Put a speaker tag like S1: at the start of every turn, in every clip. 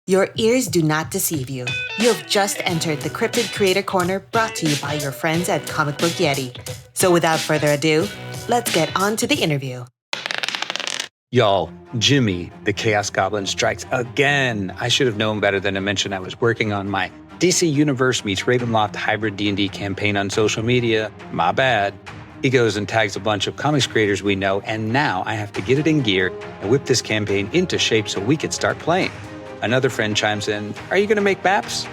S1: Your ears do not deceive you. You have just entered the Cryptid Creator Corner brought to you by your friends at Comic Book Yeti. So without further ado, let's get on to the interview.
S2: Y'all, Jimmy, the Chaos Goblin, strikes again. I should have known better than to mention I was working on my DC Universe meets Ravenloft hybrid D&D campaign on social media. My bad. He goes and tags a bunch of comics creators we know, and now I have to get it in gear and whip this campaign into shape so we can start playing. Another friend chimes in, "Are you going to make maps?"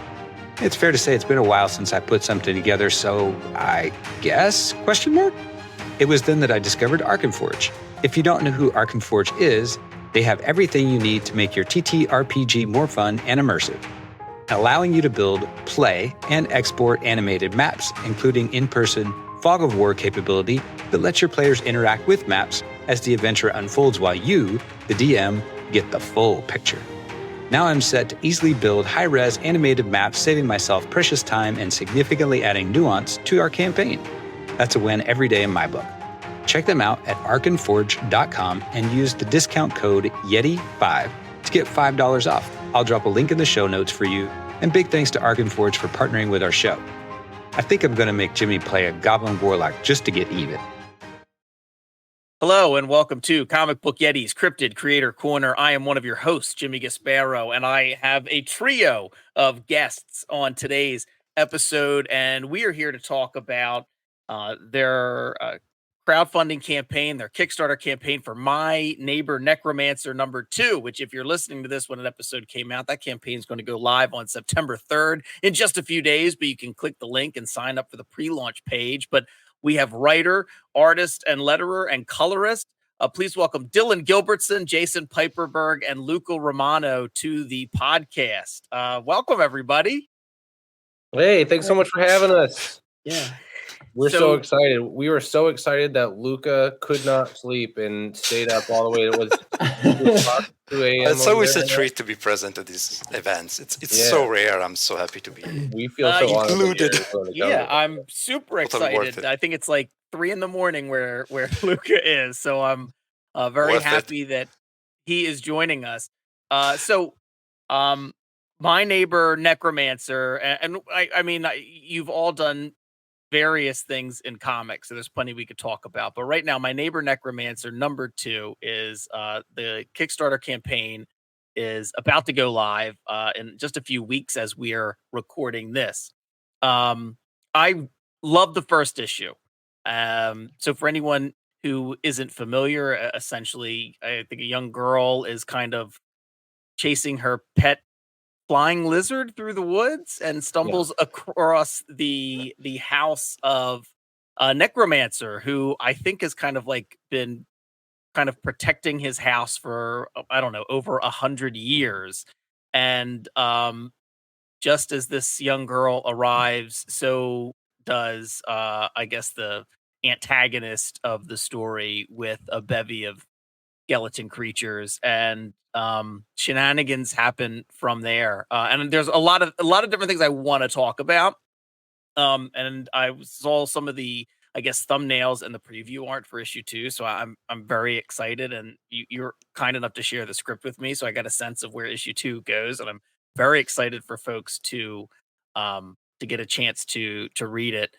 S2: It's fair to say it's been a while since I put something together, so I guess, question mark? It was then that I discovered Arkenforge. If you don't know who Arkenforge is, they have everything you need to make your TTRPG more fun and immersive, allowing you to build, play, and export animated maps, including in-person fog of war capability that lets your players interact with maps as the adventure unfolds while you, the DM, get the full picture. Now I'm set to easily build high-res animated maps, saving myself precious time and significantly adding nuance to our campaign. That's a win every day in my book. Check them out at arkenforge.com and use the discount code YETI5 to get $5 off. I'll drop a link in the show notes for you, and big thanks to Arkenforge for partnering with our show. I think I'm going to make Jimmy play a Goblin Warlock just to get even.
S3: Hello and welcome to Comic Book Yeti's Cryptid Creator Corner. I am one of your hosts, Jimmy Gasparo, and I have a trio of guests on today's episode, and we are here to talk about their crowdfunding campaign, their Kickstarter campaign for My Neighbor Necromancer #2, which if you're listening to this when an episode came out, that campaign is going to go live on September 3rd in just a few days, but you can click the link and sign up for the pre-launch page. But we have writer, artist, and letterer and colorist. Please welcome Dillon Gilbertson, Jason Piperberg, and Luca Romano to the podcast. Welcome, everybody.
S4: Hey, thanks so much for having us.
S3: Yeah.
S4: We're so excited. We were so excited that Luca could not sleep and stayed up all the way. It was 2 a.m.
S5: It's always a treat to be present at these events. It's so rare. I'm so happy to be here.
S4: We feel so
S5: included.
S3: Yeah, I'm super excited. I think it's like 3 a.m. where Luca is. So I'm very happy that he is joining us. My Neighbor Necromancer, and I mean, you've all done various things in comics, so there's plenty we could talk about. But right now, My Neighbor Necromancer #2 is the Kickstarter campaign is about to go live in just a few weeks as we are recording this. I love the first issue. So for anyone who isn't familiar, essentially, I think a young girl is kind of chasing her pet flying lizard through the woods and stumbles across the house of a necromancer who I think has kind of like been kind of protecting his house for, I don't know, over 100 years. And just as this young girl arrives, so does I guess the antagonist of the story with a bevy of skeleton creatures, and shenanigans happen from there. And there's a lot of different things I want to talk about. And I saw some of the, I guess, thumbnails and the preview art for issue 2, so I'm very excited. And you're kind enough to share the script with me, so I got a sense of where issue 2 goes, and I'm very excited for folks to get a chance to read it.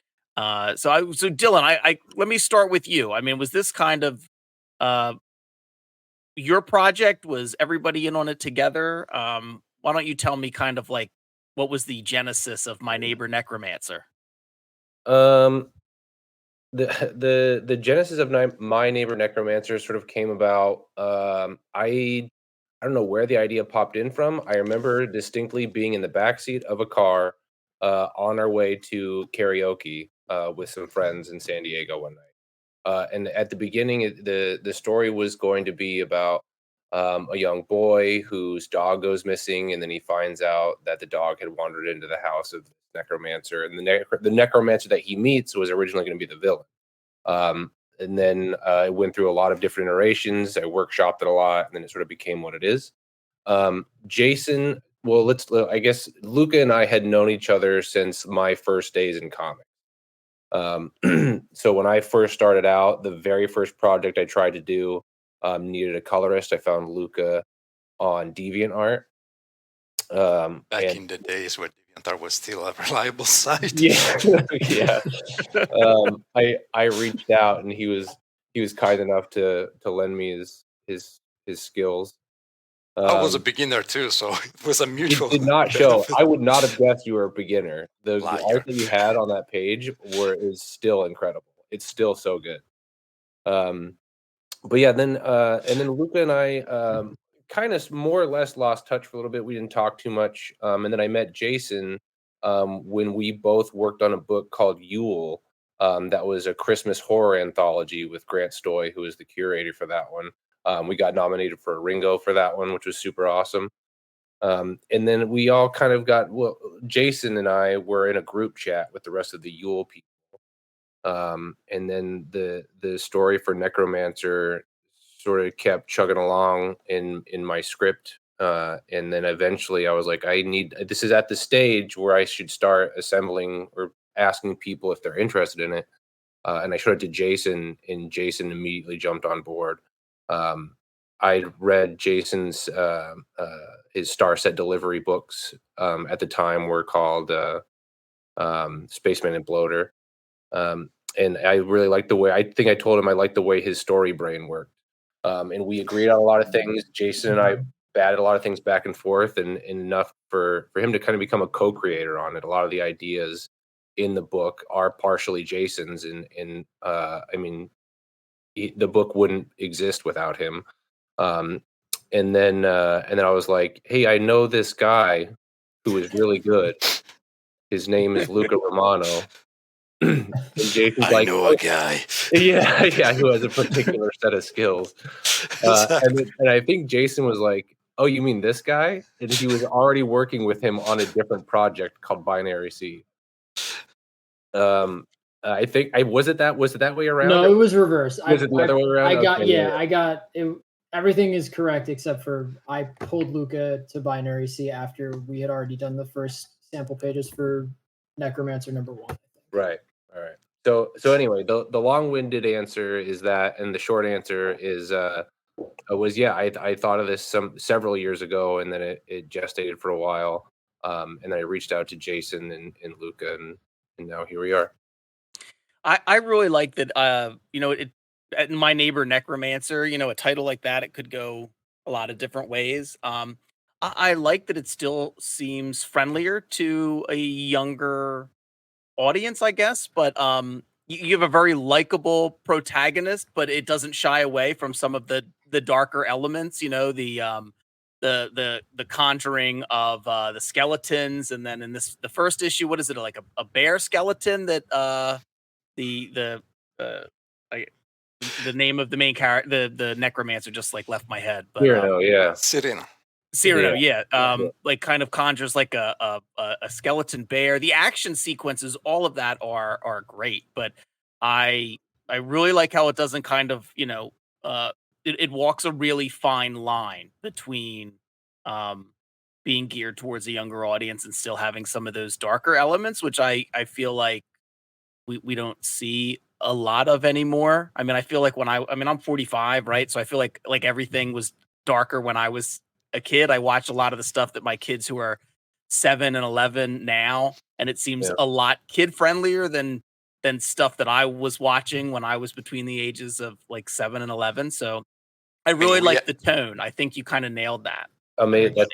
S3: So Dillon, I let me start with you. I mean, was this kind of your project? Was everybody in on it together? Why don't you tell me kind of like what was the genesis of My Neighbor Necromancer?
S4: The genesis of My Neighbor Necromancer sort of came about. I don't know where the idea popped in from. I remember distinctly being in the backseat of a car on our way to karaoke with some friends in San Diego one night. And at the beginning, the story was going to be about a young boy whose dog goes missing, and then he finds out that the dog had wandered into the house of the necromancer, and the necromancer that he meets was originally going to be the villain. And then I went through a lot of different iterations. I workshopped it a lot, and then it sort of became what it is. Jason, well, I guess Luca and I had known each other since my first days in comics. So when I first started out, the very first project I tried to do needed a colorist. I found Luca on DeviantArt.
S5: Back
S4: And
S5: in the days where DeviantArt was still a reliable site.
S4: yeah, yeah. I reached out, and he was kind enough to lend me his skills.
S5: I was a beginner too, so it was a
S4: It
S5: mutual
S4: did not show.
S5: benefit.
S4: I would not have guessed you were a beginner. The art
S5: Liar.
S4: that you had on that page is still incredible. It's still so good. Um, but yeah, then and then Luca and I kind of more or less lost touch for a little bit. We didn't talk too much. And then I met Jason when we both worked on a book called Yule. That was a Christmas horror anthology with Grant Stoy, who was the curator for that one. We got nominated for a Ringo for that one, which was super awesome. And then we all kind of Jason and I were in a group chat with the rest of the Yule people. And then the story for Necromancer sort of kept chugging along in my script. And then eventually I was like, this is at the stage where I should start assembling or asking people if they're interested in it. And I showed it to Jason, and Jason immediately jumped on board. I read Jason's his Star Set Delivery books at the time were called Spaceman and Bloater. And I really liked the way, I think I told him I liked the way his story brain worked. And we agreed on a lot of things. Jason and I batted a lot of things back and forth, and enough for him to kind of become a co-creator on it. A lot of the ideas in the book are partially Jason's, and I mean, the book wouldn't exist without him. And then I was like, hey, I know this guy who is really good. His name is Luca Romano. And Jason's
S5: I
S4: like,
S5: know a guy.
S4: yeah, who has a particular set of skills. And I think Jason was like, oh, you mean this guy? And he was already working with him on a different project called Binary Sea. I think was it that way around?
S6: No, it was reversed.
S4: Was it the other way around?
S6: I got
S4: Okay,
S6: I got it. Everything is correct except for I pulled Luca to Binary C after we had already done the first sample pages for Necromancer #1.
S4: Right. All right. So anyway, the long-winded answer is that, and the short answer is was I thought of this several years ago, and then it gestated for a while, and then I reached out to Jason and Luca, and now here we are.
S3: I really like that. My Neighbor Necromancer. A title like that, it could go a lot of different ways. I like that it still seems friendlier to a younger audience, I guess. But you have a very likable protagonist, but it doesn't shy away from some of the darker elements. The conjuring of the skeletons, and then in the first issue, what is it, like a bear skeleton that the I, the name of the main character, the necromancer, just like left my head. But
S5: Cyrano,
S3: yeah. Like kind of conjures like a skeleton bear. The action sequences, all of that are great, but I really like how it doesn't kind of it walks a really fine line between being geared towards a younger audience and still having some of those darker elements, which I feel like we don't see a lot of anymore. I mean, I feel like I'm 45, right? So I feel like everything was darker when I was a kid. I watch a lot of the stuff that my kids who are 7 and 11 now, and it seems a lot kid friendlier than stuff that I was watching when I was between the ages of like 7 and 11. So I really like the tone. I think you kind of nailed that.
S4: Amazing.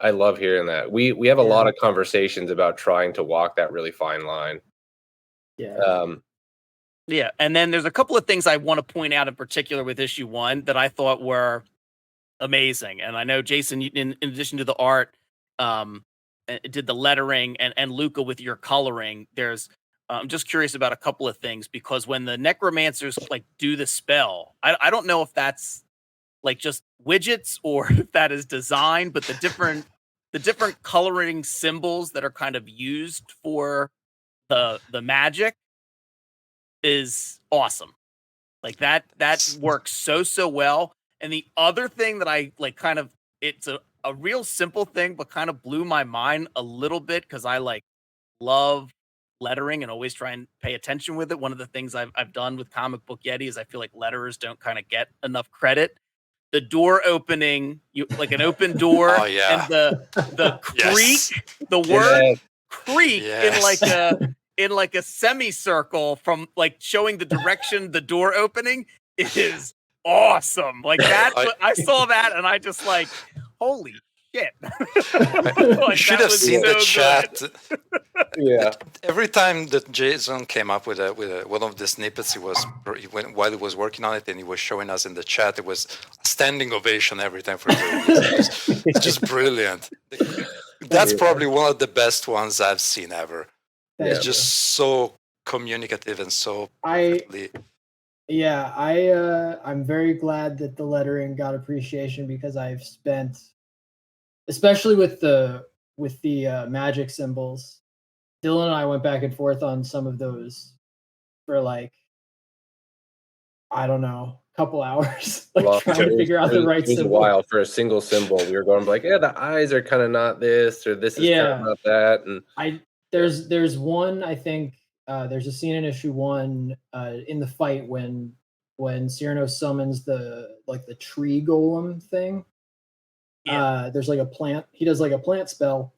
S4: I love hearing that. We have a lot of conversations about trying to walk that really fine line.
S3: Yeah. And then there's a couple of things I want to point out in particular with issue 1 that I thought were amazing. And I know Jason, in addition to the art, did the lettering, and Luca with your coloring. I'm just curious about a couple of things, because when the necromancers like do the spell, I don't know if that's like just widgets or if that is design, but the different coloring symbols that are kind of used for the magic is awesome. Like that works so well. And the other thing that I like, kind of, it's a real simple thing, but kind of blew my mind a little bit, because I like love lettering and always try and pay attention with it. One of the things I've done with Comic Book Yeti is I feel like letterers don't kind of get enough credit. the door opening, like an open door,
S5: Oh, yeah.
S3: and the creak,
S5: Yes.
S3: the word
S4: Yes.
S3: creak
S5: Yes.
S3: in like a semicircle from like showing the direction the door opening is awesome. Like that, I saw that and I just like, holy shit!
S5: You
S3: Like,
S5: should
S3: that
S5: have
S3: was
S5: seen the
S3: so
S5: chat.
S4: Yeah.
S5: Every time that Jason came up with one of the snippets, while he was working on it, and he was showing us in the chat, it was a standing ovation every time for release. It's just brilliant. That's probably one of the best ones I've seen ever. It's just so communicative and so perfectly.
S6: I'm very glad that the lettering got appreciation, because I've spent, especially with the magic symbols, Dillon and I went back and forth on some of those for like, I don't know, a couple hours, like trying to figure out the right symbol.
S4: It was a while for a single symbol. We were going like, yeah, the eyes are kind of not this, or this is kind of not that. And
S6: there's one, I think there's a scene in issue 1 in the fight when Cyrano summons the tree golem thing. There's like a plant. He does like a plant spell,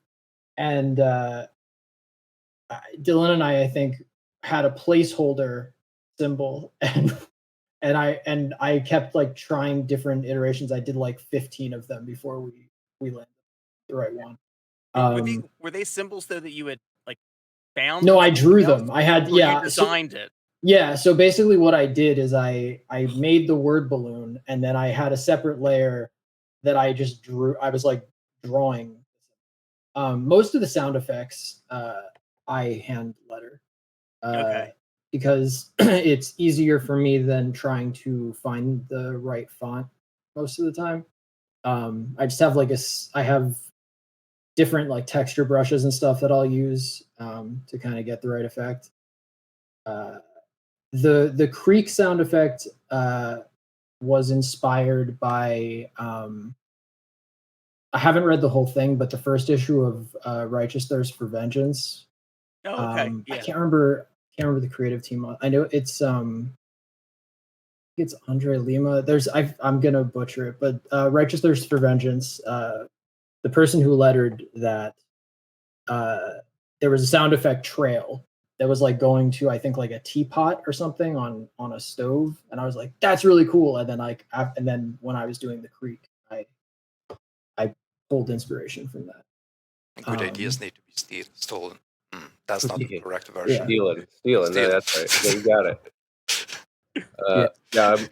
S6: and Dillon and I think, had a placeholder symbol, and I kept like trying different iterations. I did like 15 of them before we landed the right one.
S3: Were they symbols though that you had like found?
S6: No, I drew them. I had
S3: you designed it.
S6: Yeah, so basically what I did is I made the word balloon, and then I had a separate layer that I just drew. I was like drawing. Most of the sound effects I hand letter.
S3: Okay.
S6: Because it's easier for me than trying to find the right font most of the time. I just have I have different like texture brushes and stuff that I'll use to kind of get the right effect. The creak sound effect was inspired by I haven't read the whole thing, but the first issue of Righteous Thirst for Vengeance.
S3: Oh, okay.
S6: I can't remember the creative team. I know it's Andre Lima. I'm gonna butcher it, but Righteous Thirst for Vengeance. The person who lettered that, there was a sound effect trail that was like going to, I think, like a teapot or something on a stove, and I was like, that's really cool. And then when I was doing the creak, I pulled inspiration from that.
S5: Good ideas need to be stolen. That's not the correct version.
S4: Stealing. No, that's right. Yeah, you got it.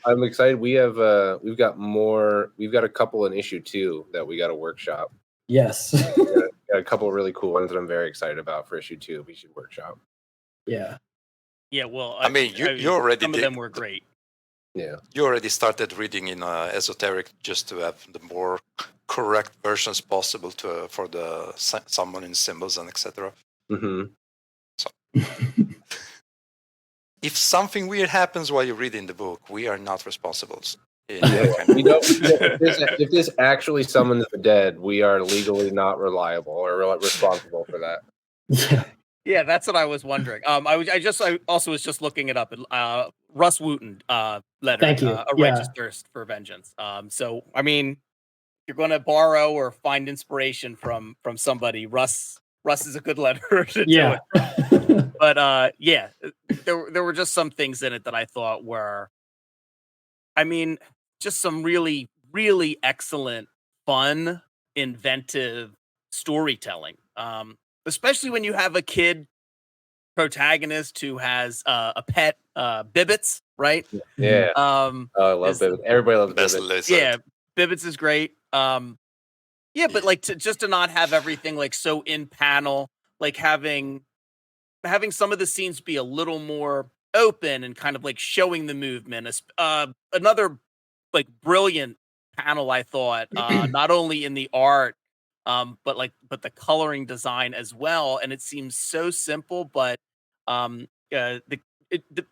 S4: I'm excited. We've got a couple in issue 2 that we got to workshop.
S6: Yes.
S4: Got a couple of really cool ones that I'm very excited about for issue 2. We should workshop.
S6: Yeah.
S3: Yeah. Well,
S5: I mean, you already
S3: some of them were great.
S4: Yeah.
S5: You already started reading in esoteric just to have the more correct versions possible for the summoning symbols and etc.
S4: Mm-hmm.
S5: So, if something weird happens while you're reading the book, we are not responsible.
S4: We don't. If this actually summons the dead, we are legally not reliable or responsible for that.
S3: Yeah, that's what I was wondering. I also was just looking it up. Russ Wooten letter.
S6: Thank you.
S3: A Righteous Thirst for Vengeance. So I mean, you're going to borrow or find inspiration from somebody. Russ is a good letter to do it. But there were just some things in it that I thought were, I mean, just some really, really excellent, fun, inventive storytelling. Especially when you have a kid protagonist who has a pet, Bibbits, right?
S4: Yeah. I love Bibbits. Everybody loves Bibbits.
S3: Yeah, Bibbits is great. But like to not have everything like so in panel, like having some of the scenes be a little more open and kind of like showing the movement. Another like brilliant panel, I thought, not only in the art, but the coloring design as well. And it seems so simple, but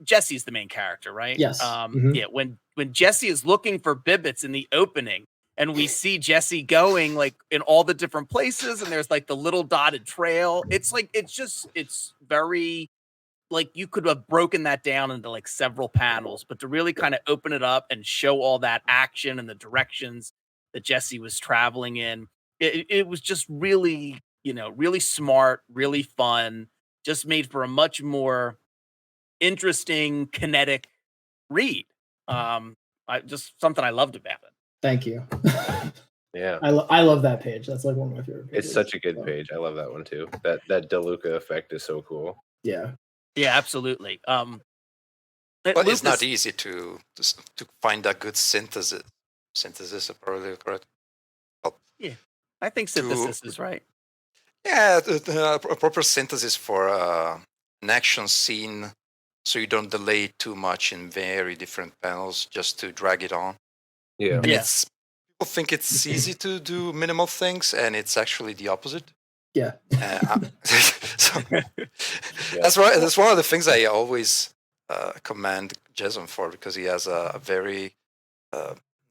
S3: Jesse's the main character, right?
S6: Yes.
S3: Yeah. When Jesse is looking for Bibbits in the opening, and we see Jesse going like in all the different places, and there's like the little dotted trail. It's like it's very like you could have broken that down into like several panels, but to really kind of open it up and show all that action and the directions that Jesse was traveling in, it was just really, really smart, really fun, just made for a much more interesting, kinetic read. I just something I loved about it.
S6: Thank you.
S4: Yeah,
S6: I love that page. That's like one of my favorite pages.
S4: it's such a good page. I love that one too. That DeLuca effect is so cool.
S6: Yeah.
S3: Yeah, absolutely.
S5: But it's
S3: Lucas-
S5: not easy to find a good synthesis. Synthesis, is probably correct.
S3: I think synthesis is right.
S5: Yeah, a proper synthesis for an action scene, so you don't delay too much in very different panels just to drag it on.
S4: Yeah.
S5: And
S3: Yeah.
S5: people think it's easy to do minimal things, and it's actually the opposite.
S6: Yeah.
S5: So that's right. That's one of the things I always commend Jason for, because he has a very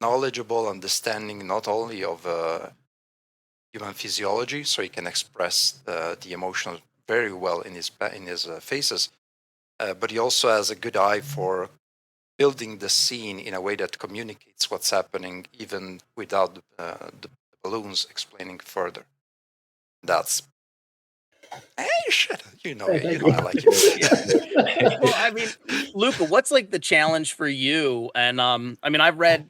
S5: knowledgeable understanding not only of human physiology, so he can express the emotions very well in his faces, but he also has a good eye for building the scene in a way that communicates what's happening, even without the balloons explaining further. That's you know I like it.
S3: Well, I mean, Luca, what's like the challenge for you? And I mean, I've read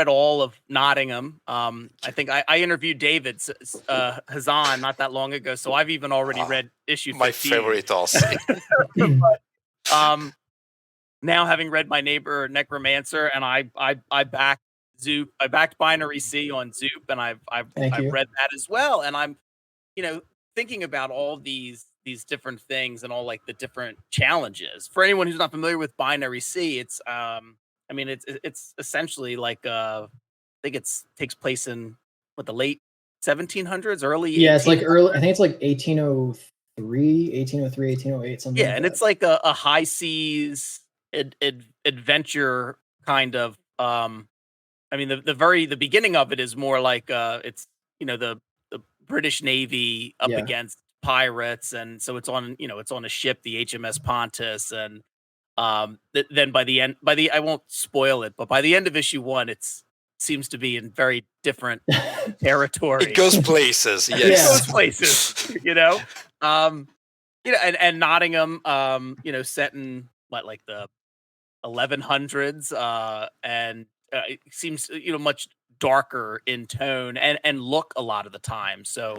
S3: all of Nottingham. I think I interviewed David Hazan not that long ago, so I've even already read issue 15.
S5: My favorite also.
S3: But, now having read My Neighbor Necromancer, and I backed Zoop, I backed Binary C on Zoop, and I've read that as well. And I'm, thinking about all these different things and all like the different challenges. For anyone who's not familiar with Binary C, it's it's essentially like I think takes place in the late 1700s, early.
S6: Yeah, it's like early. I think it's like 1803, 1808, something.
S3: Yeah, and it's like a high seas adventure kind of. The beginning of it is more like it's the British Navy up against pirates, and so it's on a ship, the HMS Pontus, and then by the end, I won't spoil it, but by the end of issue 1, it's seems to be in very different territory.
S5: It goes places, yes.
S3: It goes places, and Nottingham, set in like the 1100s, and it seems much darker in tone and look a lot of the time. So,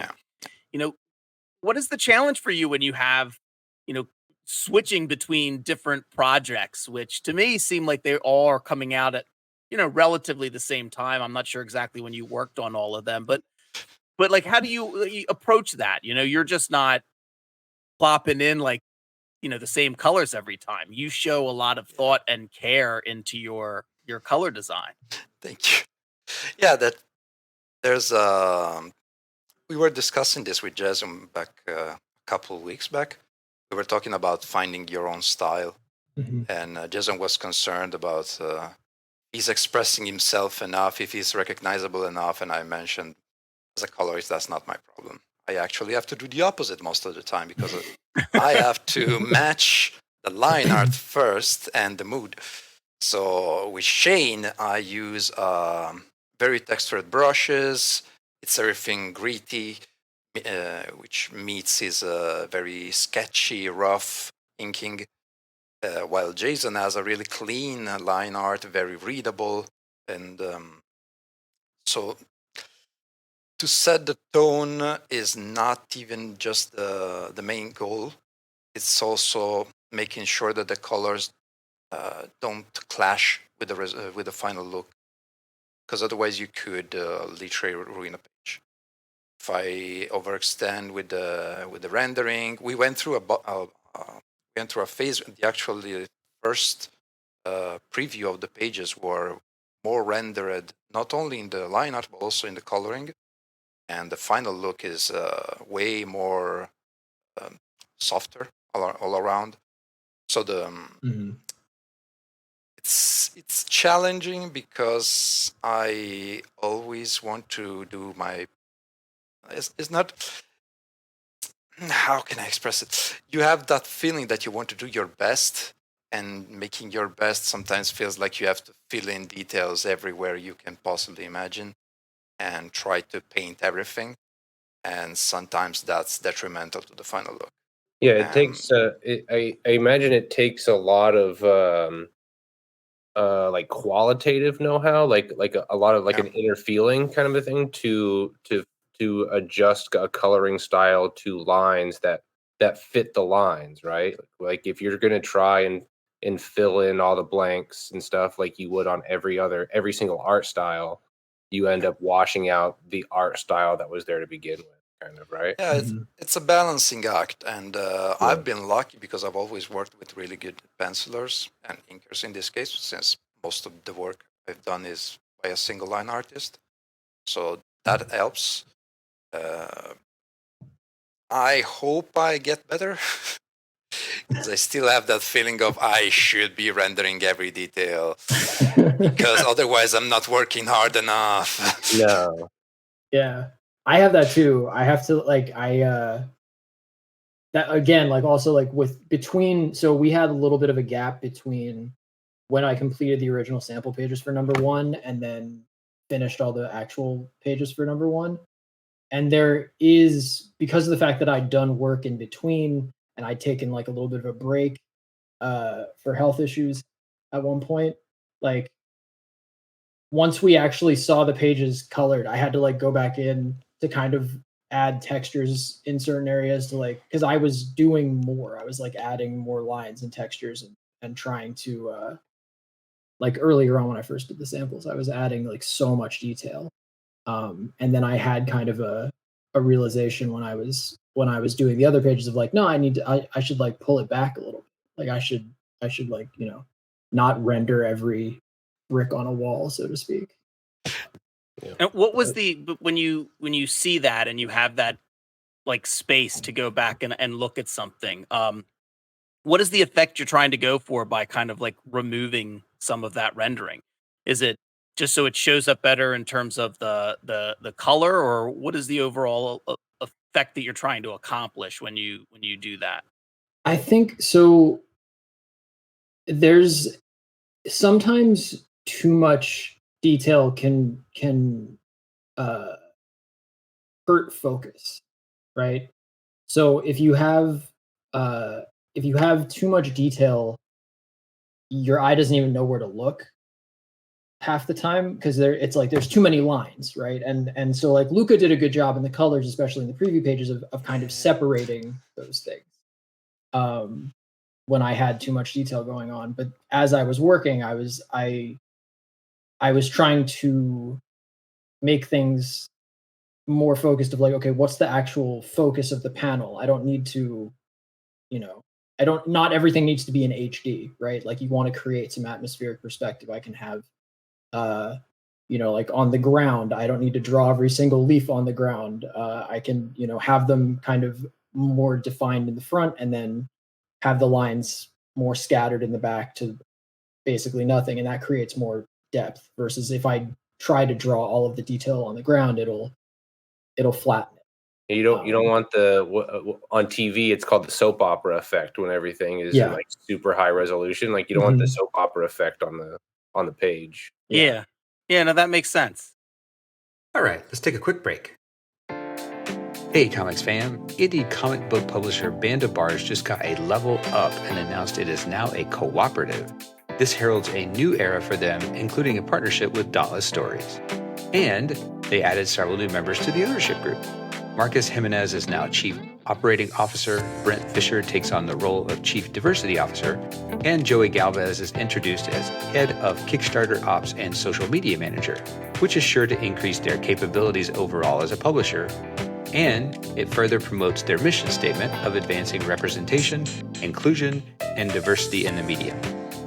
S3: what is the challenge for you when you have, switching between different projects, which to me seem like they all are coming out at, relatively the same time. I'm not sure exactly when you worked on all of them, but like, how do you approach that? You're just not plopping in like, the same colors every time. You show a lot of thought and care into your color design.
S5: Thank you. Yeah, that there's we were discussing this with Jason back a couple of weeks back. We were talking about finding your own style, and Jason was concerned about he's expressing himself enough, if he's recognizable enough, and I mentioned, as a colorist, that's not my problem. I actually have to do the opposite most of the time, because I have to match the line art first and the mood. So with Shane, I use very textured brushes. It's everything gritty, which meets his very sketchy, rough inking. While Jason has a really clean line art, very readable. And so to set the tone is not even just the main goal. It's also making sure that the colors don't clash with the final look, because otherwise you could literally ruin a page. If I overextend with the rendering, we went through a phase. The first preview of the pages were more rendered, not only in the line art but also in the coloring, and the final look is way more softer all around. So it's challenging, because I always want to do my. It's not. how can I express it? You have that feeling that you want to do your best, and making your best sometimes feels like you have to fill in details everywhere you can possibly imagine and try to paint everything. And sometimes that's detrimental to the final look.
S4: Yeah, it takes. I imagine it takes a lot of like qualitative know-how, like a lot of like
S5: Yeah.
S4: an inner feeling kind of a thing to adjust a coloring style to lines that fit the lines, right? Like if you're gonna try and fill in all the blanks and stuff like you would on every single art style, you end up washing out the art style that was there to begin with, kind of, right?
S5: Yeah,
S6: Mhm.
S5: it's a balancing act, and
S4: Yeah.
S5: I've been lucky because I've always worked with really good pencilers and inkers in this case, since most of the work I've done is by a single line artist. So that helps. Uh, I hope I get better because I still have that feeling of I should be rendering every detail because otherwise I'm not working hard enough.
S4: No.
S6: Yeah, I have that too. I have to that again, like also like with between. So we had a little bit of a gap between when I completed the original sample pages for number one and then finished all the actual pages for number one. And there is, because of the fact that I'd done work in between and I'd taken like a little bit of a break for health issues at one point, like once we actually saw the pages colored, I had to like go back in to kind of add textures in certain areas to like, because I was doing more. I was like adding more lines and textures and trying to like earlier on when I first did the samples, I was adding like so much detail. And then I had kind of a realization when I was doing the other pages of like, no, I should like pull it back a little bit. Like I should like, not render every brick on a wall, so to speak.
S3: And what was when you see that and you have that like space to go back and look at something? What is the effect you're trying to go for by kind of like removing some of that rendering? Is it just so it shows up better in terms of the color, or what is the overall effect that you're trying to accomplish when you do that?
S6: I think so. There's sometimes too much detail can uh, hurt focus, right? So if you have too much detail, your eye doesn't even know where to look half the time because it's like there's too many lines, right? And so like Luca did a good job in the colors, especially in the preview pages of kind of separating those things. When I had too much detail going on, but as I was working, I was trying to make things more focused of like, okay, what's the actual focus of the panel? I don't need to, not everything needs to be in HD, right? Like you want to create some atmospheric perspective. I can have, like on the ground, I don't need to draw every single leaf on the ground. I can, have them kind of more defined in the front and then have the lines more scattered in the back to basically nothing. And that creates more depth versus if I try to draw all of the detail on the ground, it'll flatten it.
S4: You don't want on TV. It's called the soap opera effect when everything is in like super high resolution. Like you don't want the soap opera effect on the page.
S3: Yeah. No, that makes sense.
S2: All right, let's take a quick break. Hey, comics fam. Indie comic book publisher Band of Bars just got a level up and announced it is now a cooperative. This heralds a new era for them, including a partnership with Dauntless Stories. And they added several new members to the ownership group. Marcus Jimenez is now Chief Operating Officer, Brent Fisher takes on the role of Chief Diversity Officer, and Joey Galvez is introduced as Head of Kickstarter Ops and Social Media Manager, which is sure to increase their capabilities overall as a publisher. And it further promotes their mission statement of advancing representation, inclusion, and diversity in the medium.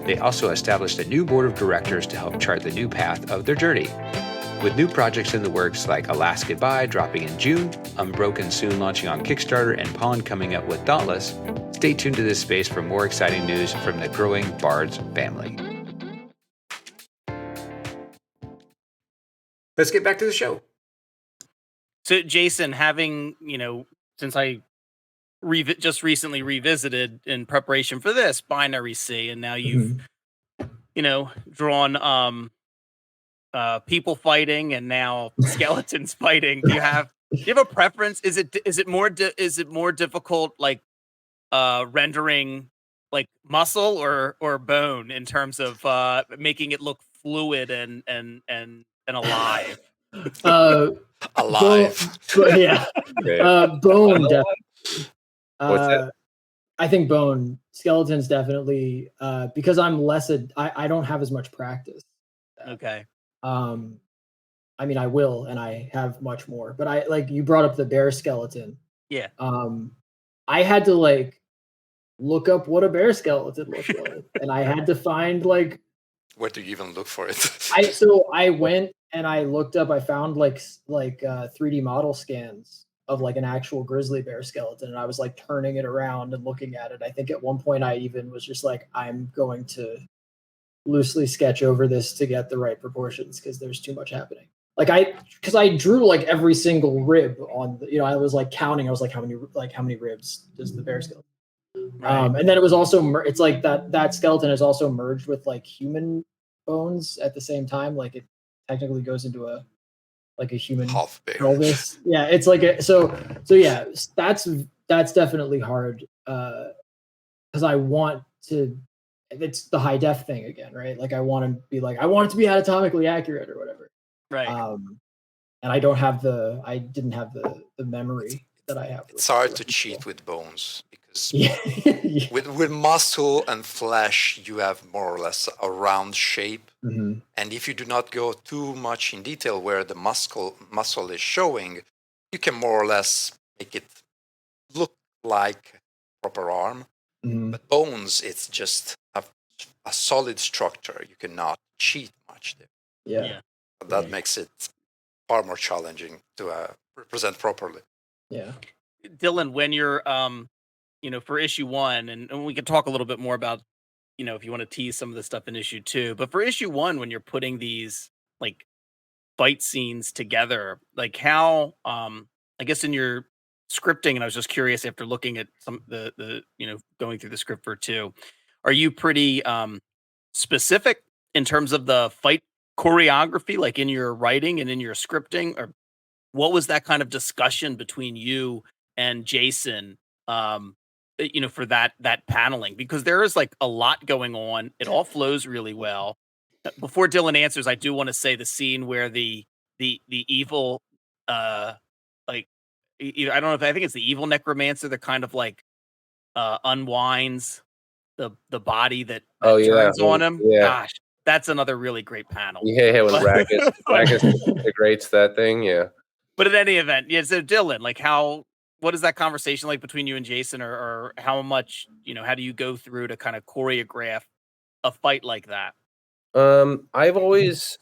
S2: They also established a new board of directors to help chart the new path of their journey. With new projects in the works like Alas Goodbye dropping in June, Unbroken soon launching on Kickstarter, and Pawn coming up with Dauntless, stay tuned to this space for more exciting news from the growing Bards family. Let's get back to the show.
S3: So Jason, having, since I just recently revisited in preparation for this Binary Sea, and now you've drawn people fighting and now skeletons fighting. Do you have a preference? Is it more difficult like rendering like muscle or bone in terms of making it look fluid and alive?
S5: Alive.
S6: Yeah. Bone definitely.
S4: What's that?
S6: I think bone. Skeletons definitely, because I'm I don't have as much practice.
S3: Okay.
S6: I mean, I will, and I have much more. But I like you brought up the bear skeleton.
S3: Yeah.
S6: I had to like look up what a bear skeleton looked like, and I had to find like.
S5: Where do you even look for it?
S6: I went and I looked up. I found like 3D model scans of like an actual grizzly bear skeleton, and I was like turning it around and looking at it. I think at one point I even was just like, I'm going to loosely sketch over this to get the right proportions because there's too much happening. Like because I drew like every single rib on the, I was like counting. I was like, how many ribs does the bear skeleton? Right. And then it was also it's like that skeleton is also merged with like human bones at the same time. Like it technically goes into a human
S5: half bear.
S6: pelvis. Yeah, it's like so yeah. That's definitely hard because I want to. It's the high def thing again, right? Like I want to be anatomically accurate or whatever.
S3: Right.
S6: And I didn't have the memory that I have.
S5: It's hard to cheat with bones because
S6: yeah.
S5: with muscle and flesh, you have more or less a round shape.
S6: Mm-hmm.
S5: And if you do not go too much in detail where the muscle is showing, you can more or less make it look like a proper arm.
S6: Mm-hmm.
S5: But bones, it's just a solid structure. You cannot cheat much there.
S6: Yeah.
S5: But that makes it far more challenging to represent properly.
S6: Yeah.
S3: Dillon, when you're for issue 1, and we can talk a little bit more about if you want to tease some of the stuff in issue 2, but for issue 1, when you're putting these like fight scenes together, like how I guess in your scripting, and I was just curious after looking at some the going through the script for 2, are you pretty specific in terms of the fight choreography, like in your writing and in your scripting, or what was that kind of discussion between you and Jason for that paneling? Because there is like a lot going on. It all flows really well. Before Dillon answers, I do want to say the scene where the evil like I don't know if I think it's the evil necromancer that kind of like unwinds the body that turns on him.
S4: Yeah.
S3: Gosh, that's another really great panel.
S4: Yeah, when Ragus degrades that thing, yeah.
S3: But in any event, yeah. So Dillon, like what is that conversation like between you and Jason, or how much, how do you go through to kind of choreograph a fight like that?
S4: I've always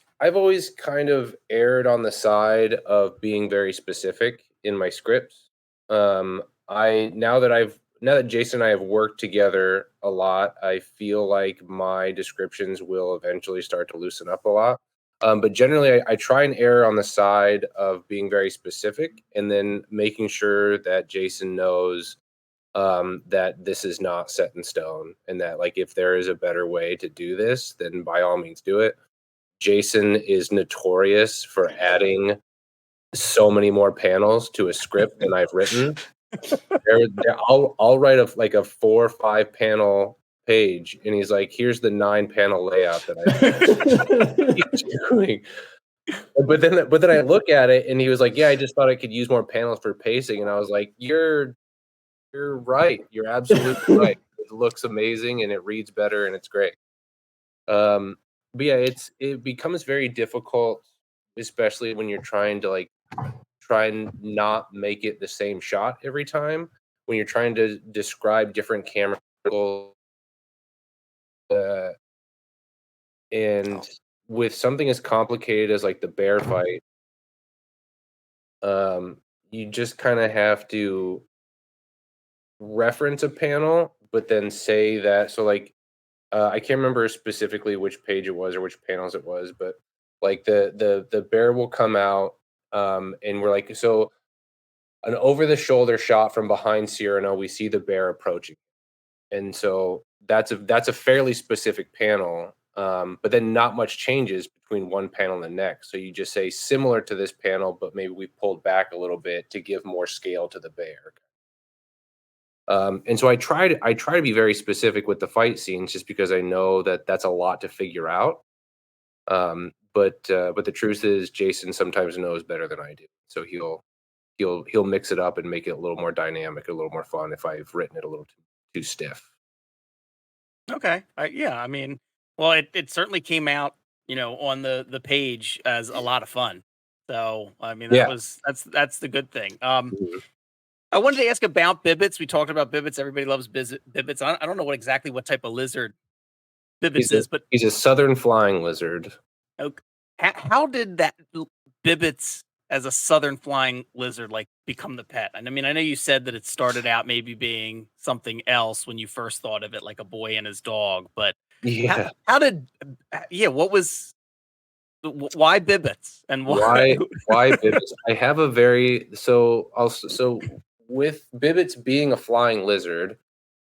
S4: kind of erred on the side of being very specific in my scripts. Now that Jason and I have worked together a lot, I feel like my descriptions will eventually start to loosen up a lot. But generally, I try and err on the side of being very specific and then making sure that Jason knows that this is not set in stone and that like if there is a better way to do this, then by all means do it. Jason is notorious for adding so many more panels to a script than I've written. I'll write a 4 or 5 panel page, and he's like, "Here's the 9 panel layout that I'm doing." But then I look at it, and he was like, "Yeah, I just thought I could use more panels for pacing," and I was like, "You're right. You're absolutely right. It looks amazing, and it reads better, and it's great." But yeah, it becomes very difficult, especially when you're trying to try and not make it the same shot every time. When you're trying to describe different camera angles, and with something as complicated as like the bear fight, you just kind of have to reference a panel, but then say that. So like, I can't remember specifically which page it was or which panels it was, but like the bear will come out, and we're like, so an over-the-shoulder shot from behind Cyrano. We see the bear approaching, and so that's a fairly specific panel. But then not much changes between one panel and the next. So you just say similar to this panel, but maybe we pulled back a little bit to give more scale to the bear. And so I try to be very specific with the fight scenes, just because I know that that's a lot to figure out. But the truth is, Jason sometimes knows better than I do, so he'll mix it up and make it a little more dynamic, a little more fun if I've written it a little too stiff.
S3: Okay. Yeah. I mean, well, it certainly came out, on the page as a lot of fun. So, I mean,
S4: Yeah.
S3: that's the good thing.
S4: Mhm.
S3: I wanted to ask about Bibbits. We talked about Bibbits. Everybody loves Bibbits. I don't know exactly what type of lizard Bibbits is, but
S4: He's a southern flying lizard.
S3: okay. How did that Bibbits as a southern flying lizard become the pet? And I mean, I know you said that it started out maybe being something else when you first thought of it, like a boy and his dog. But
S4: Yeah.
S3: how did what was why Bibbits and why?
S4: Why Bibbits? I have a very so with Bibbits being a flying lizard,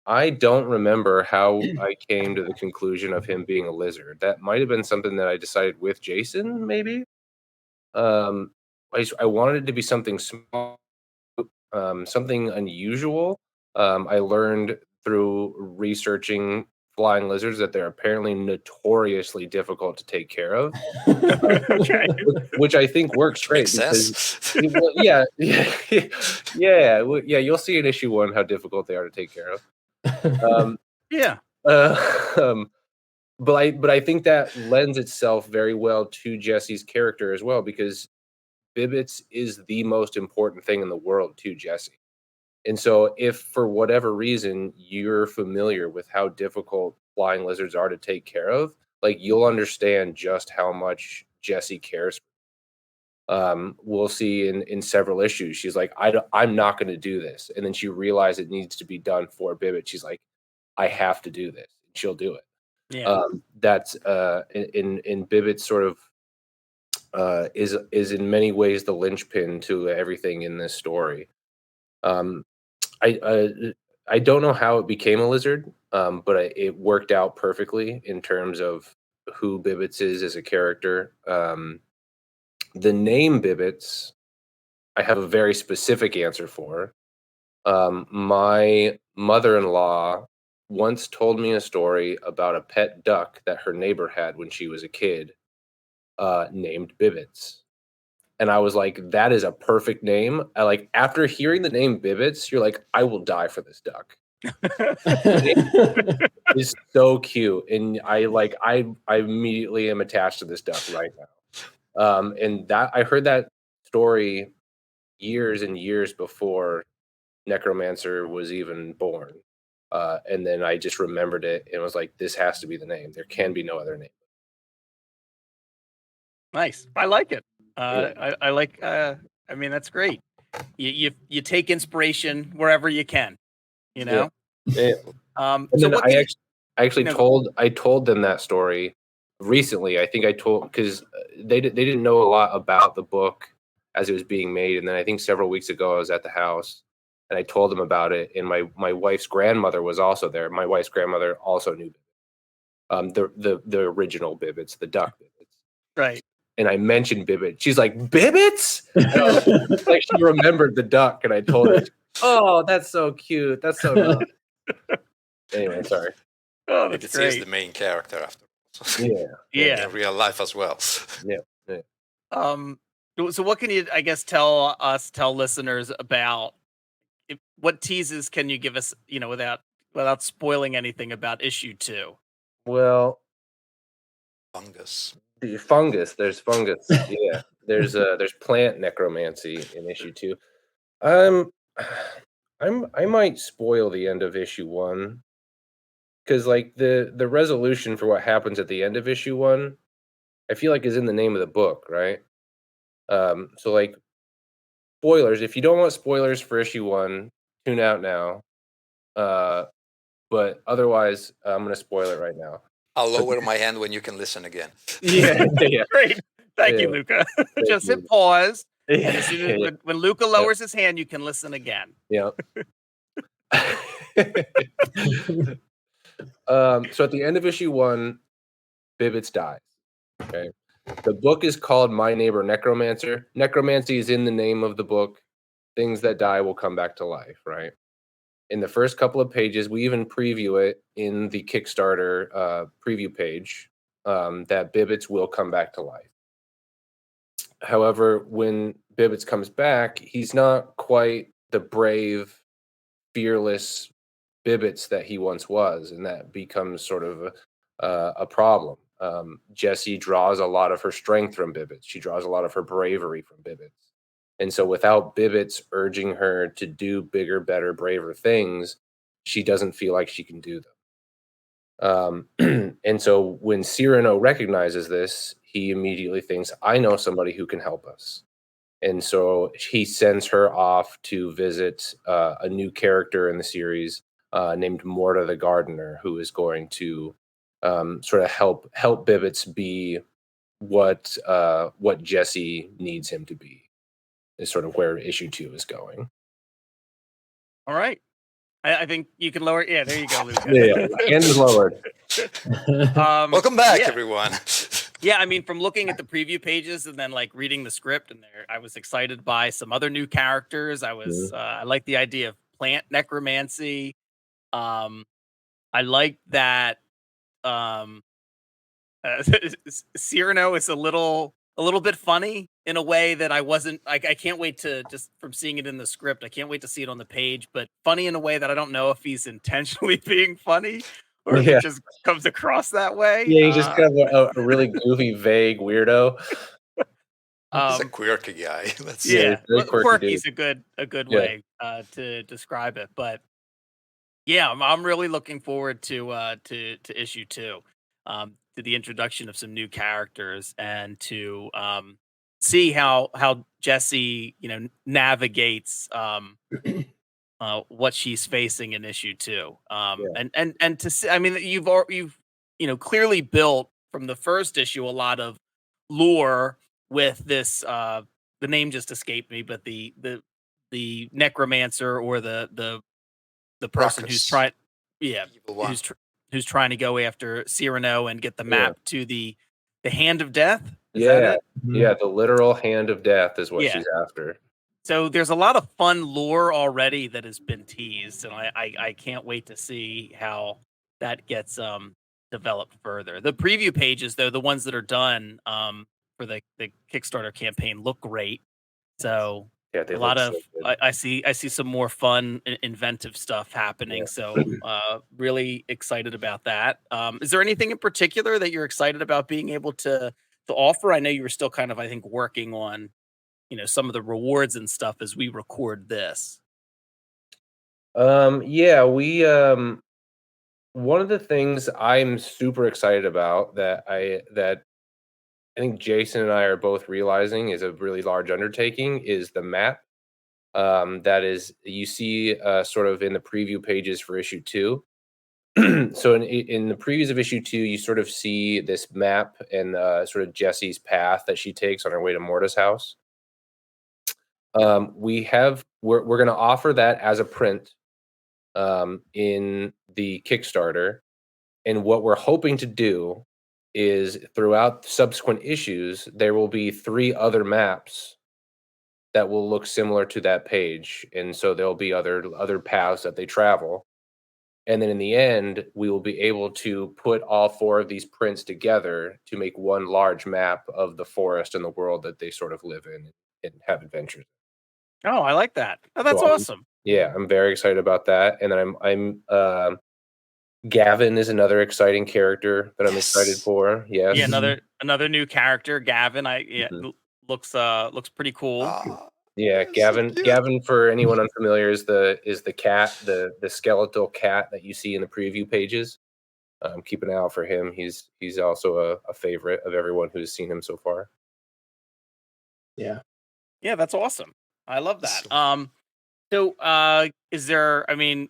S4: I don't remember how I came to the conclusion of him being a lizard. That might have been something that I decided with Jason, maybe. I wanted it to be something small, something unusual. I learned through researching flying lizards that they're apparently notoriously difficult to take care of.
S3: Okay.
S4: Which I think works great
S5: Makes
S4: because
S5: sense.
S4: yeah, you'll see in issue 1 how difficult they are to take care of.
S3: Yeah.
S4: But I think that lends itself very well to Jesse's character as well, because Bibbits is the most important thing in the world to Jesse. And so if for whatever reason you're familiar with how difficult flying lizards are to take care of, you'll understand just how much Jesse cares. We'll see in several issues, she's like, I'm not going to do this. And then she realized it needs to be done for Bibbit. She's like, I have to do this. She'll do it.
S3: Yeah.
S4: That's in Bibbit sort of is in many ways the linchpin to everything in this story. I don't know how it became a lizard, but it worked out perfectly in terms of who Bibbits is as a character. The name Bibbits, I have a very specific answer for. My mother-in-law once told me a story about a pet duck that her neighbor had when she was a kid, named Bibbits. And I was like, that is a perfect name. After hearing the name Bibbits, you're like, I will die for this duck. It's so cute. And I immediately am attached to this duck right now. And that I heard that story years and years before Necromancer was even born. And then I just remembered it and was like, this has to be the name. There can be no other name.
S3: Nice. I like it. I like. I mean, that's great. You take inspiration wherever you can.
S4: Yeah.
S3: And
S4: then
S3: what
S4: I actually told them that story recently. I think I told because they didn't know a lot about the book as it was being made, and then I think several weeks ago I was at the house and I told them about it. And my wife's grandmother was also there. My wife's grandmother also knew the original Bibbits, the duck Bibbits.
S3: Right.
S4: And I mentioned Bibbit. She's like, Bibbits? Like she remembered the duck, and I told her, oh, that's so cute. That's so nice. Anyway, sorry.
S3: Oh, that's
S5: It
S3: great.
S5: is the main character after.
S3: Yeah.
S5: In real life as well.
S4: Yeah.
S3: So what can you, I guess, tell listeners about what teases can you give us, without spoiling anything about issue 2?
S4: Well,
S5: Fungus.
S4: There's fungus. Yeah. There's plant necromancy in issue 2. I might spoil the end of issue 1 because the resolution for what happens at the end of issue 1, I feel like is in the name of the book, right? So spoilers. If you don't want spoilers for issue 1, tune out now. But otherwise, I'm gonna spoil it right now.
S5: I'll lower my hand when you can listen again.
S4: Yeah.
S3: Great. Thank you, Luca. Just hit pause And as soon as when Luca lowers his hand, you can listen again.
S4: Yeah. So at the end of issue 1, Bibbits dies. Okay. The book is called My Neighbor Necromancer. Necromancy is in the name of the book. Things that die will come back to life, right? In the first couple of pages, we even preview it in the Kickstarter preview page that Bibbits will come back to life. However, when Bibbits comes back, he's not quite the brave, fearless Bibbits that he once was, and that becomes sort of a problem. Jessie draws a lot of her strength from Bibbits. She draws a lot of her bravery from Bibbits. And so without Bibbits urging her to do bigger, better, braver things, she doesn't feel like she can do them. And so when Cyrano recognizes this, he immediately thinks, I know somebody who can help us. And so he sends her off to visit a new character in the series named Morta the Gardener, who is going to sort of help Bibbits be what Jessie needs him to be. Is sort of where issue 2 is going.
S3: All right. I think you can lower. Yeah, there you go, Luca.
S4: Yeah, hand is lowered.
S5: Welcome back, everyone.
S3: Yeah, I mean, from looking at the preview pages and then like reading the script, and there, I was excited by some other new characters. I like the idea of plant necromancy. I like that. Cyrano is a little bit funny in a way that I can't wait to, just from seeing it in the script, I can't wait to see it on the page, but funny in a way that I don't know if he's intentionally being funny or if it just comes across that way.
S4: Yeah, he's just kind of a really goofy, vague weirdo.
S5: He's a quirky guy.
S3: Quirky is a good way to describe it. But yeah, I'm really looking forward to issue 2. To the introduction of some new characters and to see how Jessie, navigates what she's facing in issue 2. And to see, I mean, you've clearly built from the first issue a lot of lore with this. The name just escaped me, but the necromancer or the person who's trying, who's trying to go after Cyrano and get the map to the Hand of Death. Is that it?
S4: Yeah, the literal Hand of Death is what she's after.
S3: So there's a lot of fun lore already that has been teased, and I can't wait to see how that gets developed further. The preview pages, though, the ones that are done for the Kickstarter campaign, look great. So a lot of I see some more fun, inventive stuff happening. So really excited about that. Is there anything in particular that you're excited about being able to offer? I know you were still kind of, I think, working on some of the rewards and stuff as we record this.
S4: We one of the things I'm super excited about that I think Jason and I are both realizing is a really large undertaking is the map. That is, you see sort of in the preview pages for issue 2. So in the previews of issue 2, you sort of see this map and sort of Jessie's path that she takes on her way to Morta's house. We're going to offer that as a print in the Kickstarter. And what we're hoping to do is throughout subsequent issues, there will be 3 other maps that will look similar to that page. And so there'll be other paths that they travel. And then in the end, we will be able to put all 4 of these prints together to make one large map of the forest and the world that they sort of live in and have adventures.
S3: Oh, I like that. Oh, that's awesome.
S4: I'm very excited about that. And then I'm Gavin is another exciting character that I'm excited for. Yes.
S3: Yeah, another new character, Gavin. Looks pretty cool.
S4: Yeah, Gavin. So Gavin, for anyone unfamiliar, is the cat, the skeletal cat that you see in the preview pages. Keep an eye out for him. He's also a favorite of everyone who's seen him so far.
S6: Yeah,
S3: that's awesome. I love that. So is there? I mean,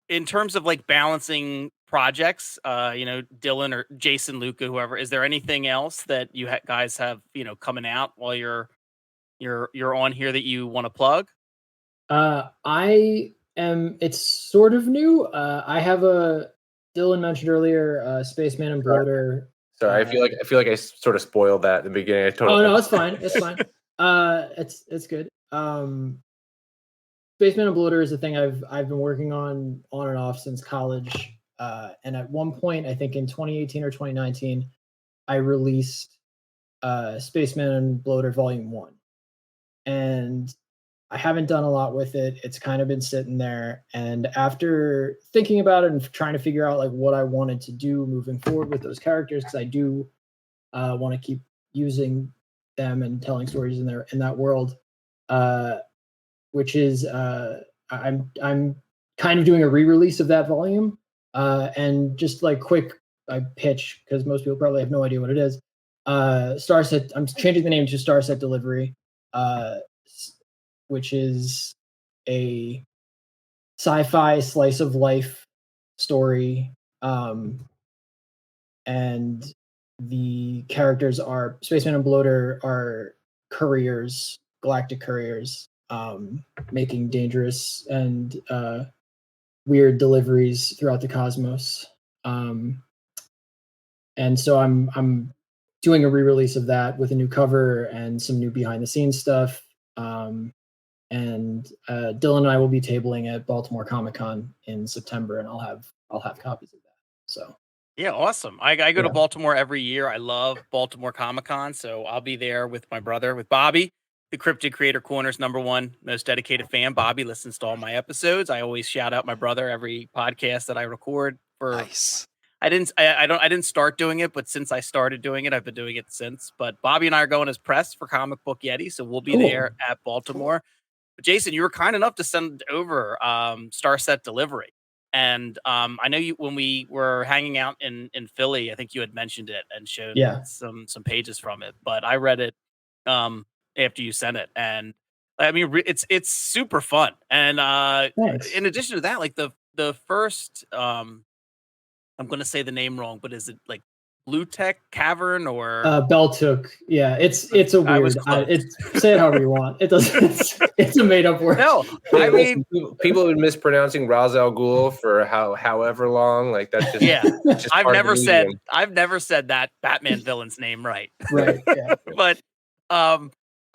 S3: in terms of like balancing projects, Dillon or Jason, Luca, whoever, is there anything else that you guys have, coming out while you're you're on here that you want to plug?
S6: It's sort of new. I have a Dylan mentioned earlier, Spaceman and Bloater.
S4: Sorry, I feel like I sort of spoiled that in the beginning. I totally.
S6: Oh no, it's fine. It's fine. It's good. Spaceman and Bloater is a thing I've been working on and off since college. And at one point, I think in 2018 or 2019, I released Spaceman and Bloater Volume 1. And I haven't done a lot with it. It's kind of been sitting there. And after thinking about it and trying to figure out like what I wanted to do moving forward with those characters, because I do want to keep using them and telling stories in that world, which is I'm kind of doing a re-release of that volume. And just like quick pitch, because most people probably have no idea what it is. Starset. I'm changing the name to Starset Delivery. Which is a sci-fi slice of life story. And the characters are Spaceman and Bloater are couriers, galactic couriers, making dangerous and weird deliveries throughout the cosmos. And so I'm doing a re-release of that with a new cover and some new behind-the-scenes stuff. And Dylan and I will be tabling at Baltimore Comic-Con in September, and I'll have copies of that. So
S3: yeah, awesome. I go to Baltimore every year. I love Baltimore Comic-Con, so I'll be there with my brother, with Bobby, the Cryptid Creator Corner's #1 most dedicated fan. Bobby listens to all my episodes. I always shout out my brother every podcast that I record.
S5: Nice.
S3: I didn't start doing it, but since I started doing it, I've been doing it since. But Bobby and I are going as press for Comic Book Yeti, so we'll be there at Baltimore. But Jason, you were kind enough to send over Starset Delivery. And I know you when we were hanging out in Philly, I think you had mentioned it and showed some pages from it. But I read it after you sent it, and I mean it's super fun. And in addition to that, like the first I'm going to say the name wrong, but is it like Blue Tech Cavern or
S6: Beltook? Yeah, it's a weird. Say it however you want. It doesn't. It's a made up word.
S3: No, I mean
S4: people have been mispronouncing Ra's al Ghul for however long. Like that's just Just
S3: I've never said that Batman villain's name right.
S6: Right. Yeah.
S3: But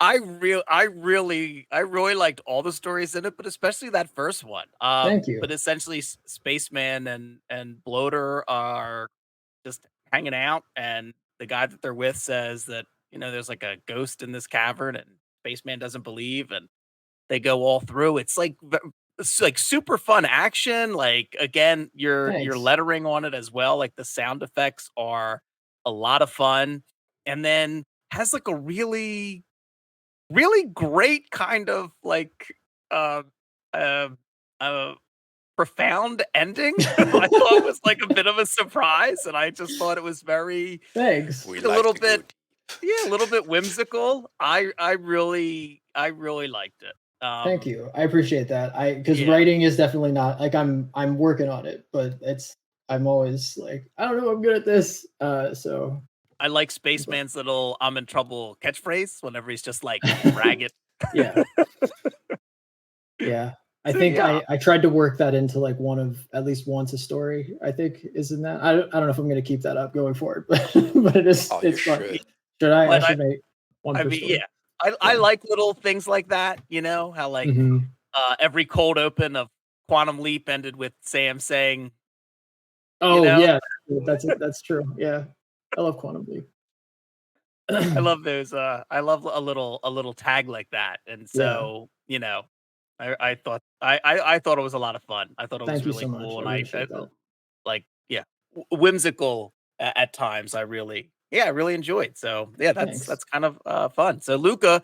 S3: I really liked all the stories in it, but especially that first one.
S6: Thank you.
S3: But essentially, Spaceman and Bloater are just hanging out, and the guy that they're with says that there's like a ghost in this cavern, and Spaceman doesn't believe, and they go all through. It's like super fun action. Like again, your lettering on it as well. Like the sound effects are a lot of fun, and then has like a really great kind of like profound ending. I thought it was like a bit of a surprise, and I just thought it was very
S6: thanks.
S3: A little bit whimsical. I really liked it.
S6: Thank you. I appreciate that. Because writing is definitely not like I'm working on it, but I'm always like, I don't know, I'm good at this. So
S3: I like Spaceman's little "I'm in trouble" catchphrase whenever he's just like ragged.
S6: Yeah. Yeah. I think I tried to work that into like one of at least once a story, I think is in that. I don't know if I'm going to keep that up going forward, but it is, it's fun. Should I? I should make one per story.
S3: Yeah. I like little things like that, how like every cold open of Quantum Leap ended with Sam saying,
S6: yeah, that's true. Yeah. I love Quantum Leap.
S3: I love those. I love a little tag like that, and so I thought I thought it was a lot of fun. I thought it was really cool, and I like whimsical at times. I really enjoyed. So that's kind of fun. So Luca,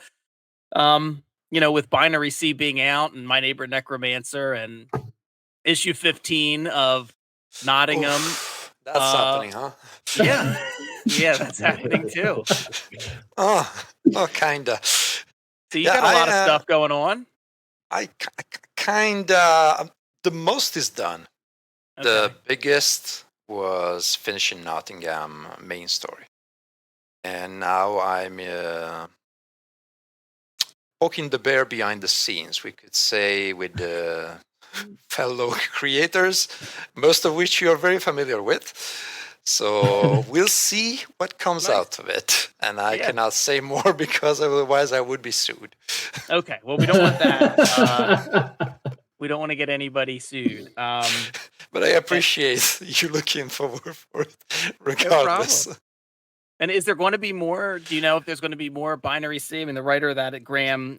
S3: with Binary C being out and My Neighbor Necromancer and issue 15 of Nottingham.
S5: That's happening, huh?
S3: Yeah. Yeah, that's happening too.
S5: Kinda.
S3: So you got a lot of stuff going on.
S5: I kinda. The most is done. Okay. The biggest was finishing Nottingham main story, and now I'm poking the bear behind the scenes, we could say, with the fellow creators, most of which you are very familiar with. So we'll see what comes out of it. And I cannot say more because otherwise I would be sued.
S3: Okay, well, we don't want that. We don't want to get anybody sued.
S5: But I appreciate you looking forward for it regardless.
S3: No, and is there going to be more? Do you know if there's going to be more Binary C? I mean, the writer of that, Graham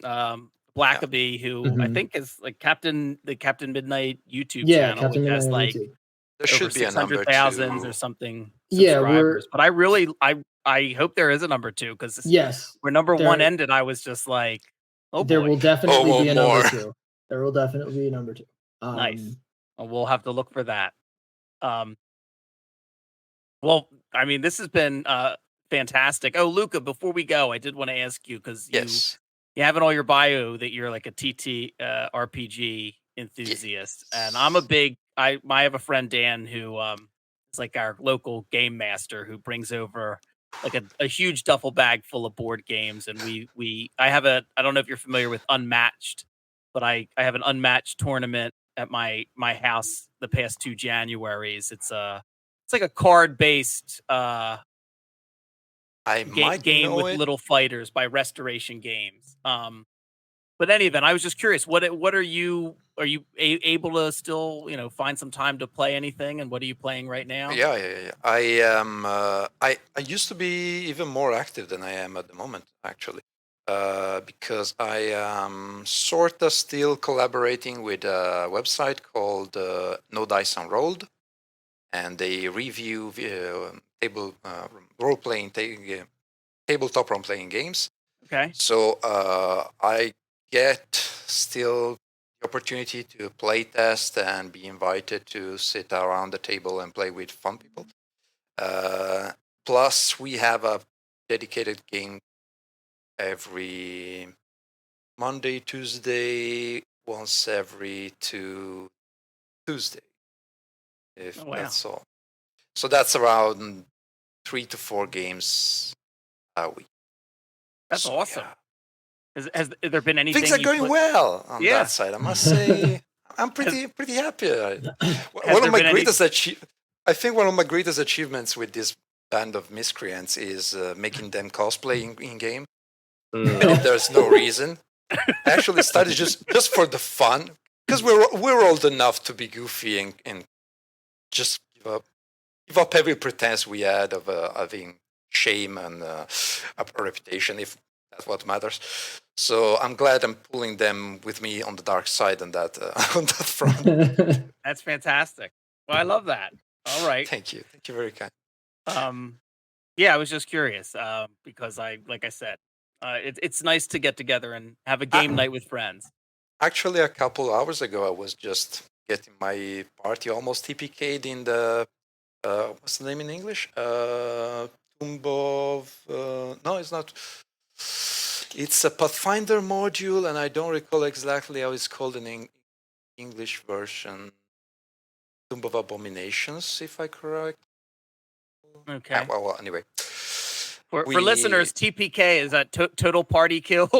S3: Blackaby, who I think is like the Captain Midnight YouTube channel,
S6: Captain
S3: which has
S6: Midnight
S3: like
S6: YouTube.
S5: There should be a number
S3: 600,000
S5: two.
S3: or something
S6: Yeah,
S3: subscribers. But I hope there is a number 2 because where number 1 ended, I was just like, oh boy.
S6: There will definitely be a
S5: more.
S6: number 2. There will definitely be a number 2.
S3: Nice. Well, we'll have to look for that. Well, I mean, this has been fantastic. Oh, Luca, before we go, I did want to ask you because you have in all your bio that you're like a TT RPG enthusiast, and I'm a big. I have a friend Dan who is like our local game master who brings over like a huge duffel bag full of board games, and I don't know if you're familiar with Unmatched, but I have an Unmatched tournament at my house the past 2 Januaries. It's like a card based game with little fighters by Restoration Games. But any event, I was just curious, what are you able to still, find some time to play anything, and what are you playing right now?
S5: Yeah. I am. I used to be even more active than I am at the moment, actually, because I am sort of still collaborating with a website called No Dice Unrolled, and they review tabletop role-playing games.
S3: Okay.
S5: So I get still the opportunity to play test and be invited to sit around the table and play with fun people. Plus, we have a dedicated game every Monday, Tuesday, once every 2 Tuesday. That's all. So that's around 3 to 4 games a week.
S3: That's awesome. Yeah. Has there been anything?
S5: Things are going well on that side. I must say, I'm pretty happy. One of my greatest achievements with this band of miscreants is making them cosplay in game. If there's no reason, I actually started just for the fun, because we're old enough to be goofy and just give up every pretense we had of having shame and a reputation, if that's what matters. So I'm glad I'm pulling them with me on the dark side on that front.
S3: That's fantastic. Well, I love that. All right.
S5: Thank you very kind.
S3: Yeah, I was just curious because like I said, it's nice to get together and have a game night with friends.
S5: Actually, a couple hours ago, I was just getting my party almost TPK'd in the what's the name in English? Tomb of no, it's not. It's a Pathfinder module, and I don't recall exactly how it's called in English version. Tomb of Abominations, if I correct.
S3: Okay.
S5: Well, anyway.
S3: For listeners, TPK is that total party kill?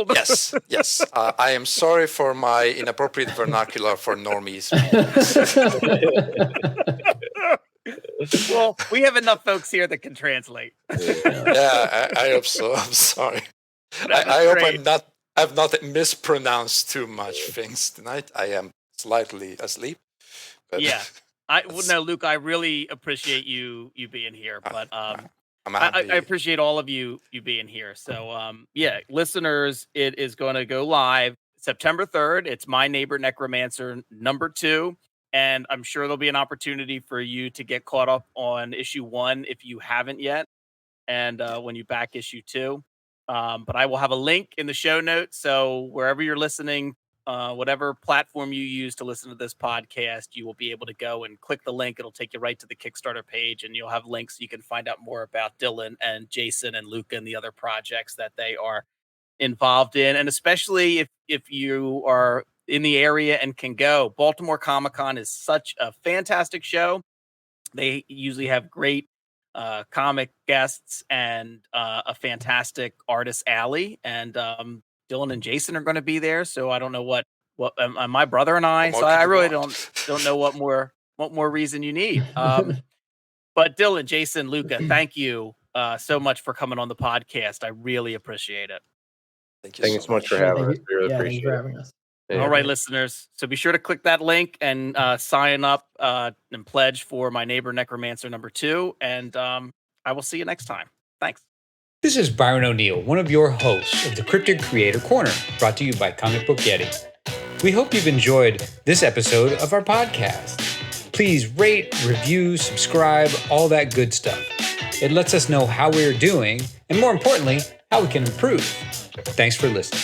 S5: Yes. I am sorry for my inappropriate vernacular for normies.
S3: Well, we have enough folks here that can translate.
S5: Yeah, I hope so. I'm sorry. I hope I've not mispronounced too much things tonight. I am slightly asleep. But
S3: yeah. No, Luke, I really appreciate you being here, but I appreciate all of you being here. So listeners, it is going to go live September 3rd. It's My Neighbor Necromancer #2. And I'm sure there'll be an opportunity for you to get caught up on issue 1 if you haven't yet. And when you back issue 2. But I will have a link in the show notes. So wherever you're listening, whatever platform you use to listen to this podcast, you will be able to go and click the link. It'll take you right to the Kickstarter page, and you'll have links so you can find out more about Dillon and Jason and Luca and the other projects that they are involved in. And especially if you are in the area and can go, Baltimore Comic-Con is such a fantastic show. They usually have great comic guests and a fantastic artist alley. And Dillon and Jason are going to be there. So I don't know what my brother and I.
S5: What
S3: So
S5: more
S3: I
S5: could you
S3: really
S5: want?
S3: don't know what more reason you need. But Dillon, Jason, Luca, thank you so much for coming on the podcast. I really appreciate it.
S5: Thank you
S4: Thank you so much for
S6: Sure,
S4: having
S6: thank
S4: us.
S6: you.
S4: We really
S6: Yeah, thank you
S4: appreciate
S6: for
S4: it.
S6: having us.
S4: Yeah.
S3: All right, listeners. So be sure to click that link and sign up and pledge for My Neighbor Necromancer #2. And I will see you next time. Thanks.
S2: This is Byron O'Neill, one of your hosts of the Cryptid Creator Corner, brought to you by Comic Book Yeti. We hope you've enjoyed this episode of our podcast. Please rate, review, subscribe, all that good stuff. It lets us know how we're doing, and more importantly, how we can improve. Thanks for listening.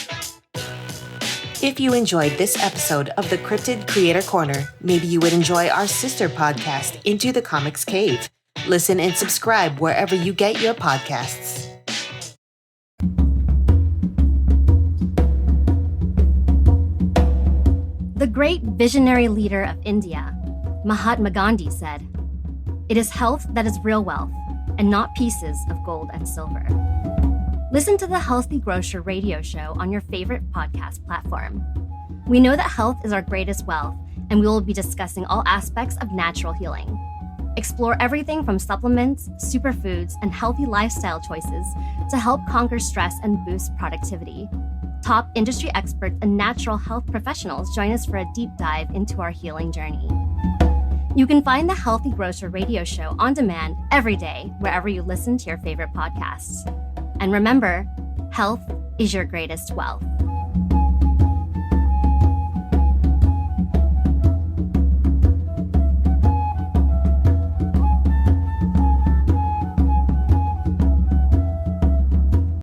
S1: If you enjoyed this episode of the Cryptid Creator Corner, maybe you would enjoy our sister podcast, Into the Comics Cave. Listen and subscribe wherever you get your podcasts.
S7: The great visionary leader of India, Mahatma Gandhi, said, "It is health that is real wealth, and not pieces of gold and silver." Listen to the Healthy Grocer radio show on your favorite podcast platform. We know that health is our greatest wealth, and we will be discussing all aspects of natural healing. Explore everything from supplements, superfoods, and healthy lifestyle choices to help conquer stress and boost productivity. Top industry experts and natural health professionals join us for a deep dive into our healing journey. You can find the Healthy Grocer radio show on demand every day, wherever you listen to your favorite podcasts. And remember, health is your greatest wealth.